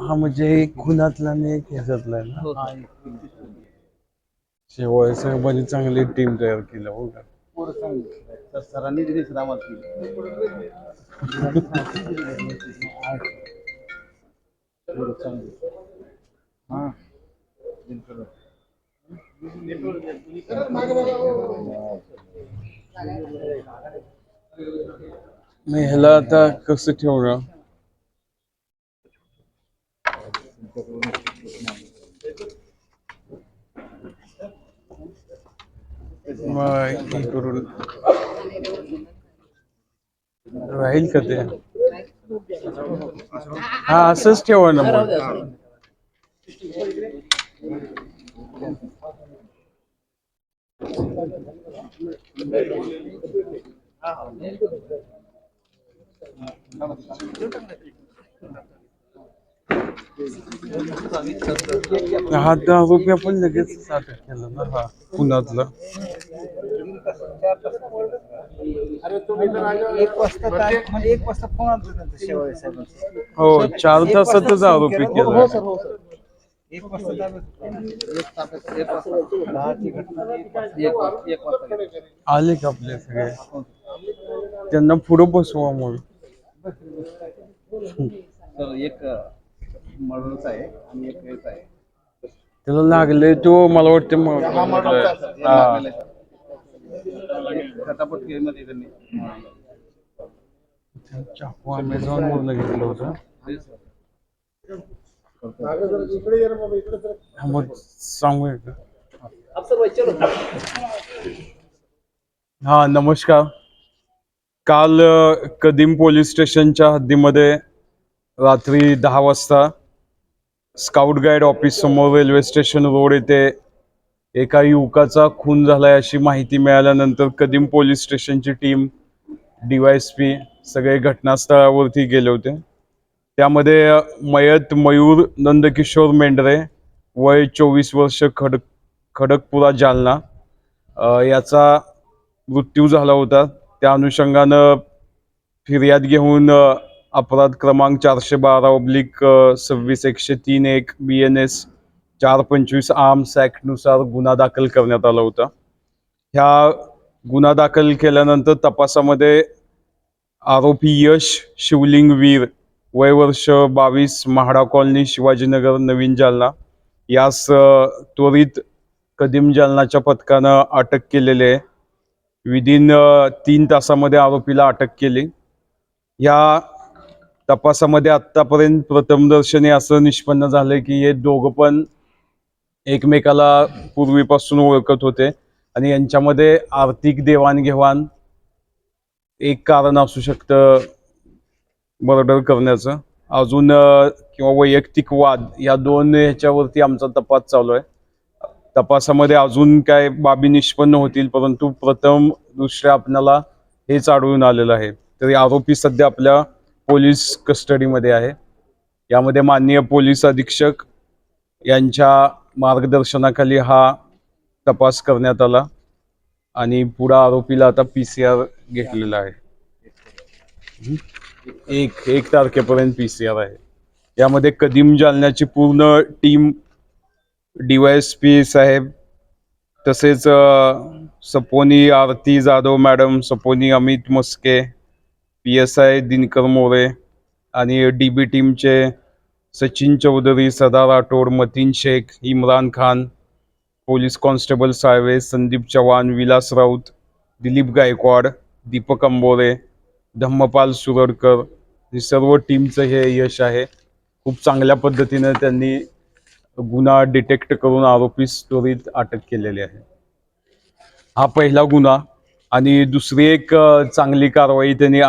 हा म्हणजे एक खुनातला आणि एक ह्याच्यातला आहे हो, ना. हो. शेवळ साहेबांनी चांगली टीम तयार केली हो का. पोरं चांगली आहेत. तर सरांनी दिली सर आम्हाला ती. पोरं चांगली. हां. बिलकुल. मग ह्याला आता कसं ठेवणार. मग हे करून राहील का ते. हा असंच ठेवा ना मग. हा 10 रुपये पण लगेच अटक केलं ना हा पुण्यातलं. अरे तुम्ही तर 1 वाजता म्हणजे 1 वाजता फोन आला त्यांचा शेवाळे साहेबांचा. हो 4 तासातच आरोपी हो केला. सर, हो सर. 1 वाजता एक ताब्यात 1 वाजता 10ची घटना 1 वाजता आले का आपले सगळे. त्यांना पुढं बसवा मग. सर एक मर्डरचा आहे आणि एक हेच आहे. त्याला लागले तो मला वाटतं मग हा. खटापटमध्ये त्यांनी चाकू अमेझॉन वरून घेतलं होतं. हा, मग सांगूया का. हा नमस्कार. काल कदीम पोलीस स्टेशनच्या हद्दीमध्ये रात्री 10 वाजता स्काउट गाईड ऑफिस समोर रेल्वे स्टेशन रोड येथे एका युवकाचा खून झालाय अशी माहिती मिळाल्यानंतर कदीम पोलीस स्टेशनची टीम DYSP सगळे घटनास्थळावरती गेले होते. त्यामध्ये मयत मयूर नंदकिशोर मेंढरे वय 24 वर्ष खडकपुरा जालना याचा मृत्यू झाला होता. त्या अनुषंगानं फिर्याद घेऊन अपराध क्रमांक 412/26/103 BNS 425 आर्म्स ॲक्टनुसार गुन्हा दाखल करण्यात आला होता. ह्या गुन्हा दाखल केल्यानंतर तपासामध्ये आरोपी यश शिवलिंग वीर वय वर्ष 22 म्हाडा कॉलनी शिवाजीनगर नवीन जालना यास त्वरित कदीम जालनाच्या पथकानं अटक केलेली आहे. विदिन 3 तासामध्ये आरोपीला अटक केली. या तपासामध्ये आत्तापर्यंत प्रथमदर्शनी असं निष्पन्न झालंय की हे दोघं पण एकमेकाला पूर्वीपासून ओळखत होते आणि यांच्यामध्ये आर्थिक देवाणघेवाण एक कारण असू शकतं मर्डर करण्याचं. अजून किंवा वैयक्तिक वाद या 2 ह्याच्यावरती आमचा तपास चालू आहे. तपासामध्ये अजून काय बाबी निष्पन्न होतील, परंतु प्रथम दृष्ट्या आपल्याला हेच आढळून आलेलं आहे. तरी आरोपी सध्या आपल्या पोलीस कस्टडीमध्ये आहे. यामध्ये माननीय पोलीस अधीक्षक यांच्या मार्गदर्शनाखाली हा तपास करण्यात आला आणि पुढे आरोपीला आता PCR घेतलेला आहे. 1 तारखेपर्यंत PCR आहे. यामध्ये कदीम जालन्याची पूर्ण टीम DYSP साहेब तसेच सपोनी आरती जाधव मॅडम, सपोनी अमित मस्के, PSI दिनकर मोरे आणि DB टीमचे सचिन चौधरी, सदा राठोड, मतीन शेख, इम्रान खान, पोलीस कॉन्स्टेबल साळवे, संदीप चव्हाण, विलास राऊत, दिलीप गायकवाड, दीपक अंबोरे, धम्मपाल सुरडकर ही सर्व टीमचं हे यश आहे. खूप चांगल्या पद्धतीने त्यांनी गुन्हा डिटेक्ट करून आरोपीस त्वरित अटक केलेली आहे. हा पहिला गुन्हा आणि दुसरी एक चांगली कारवाई त्यांनी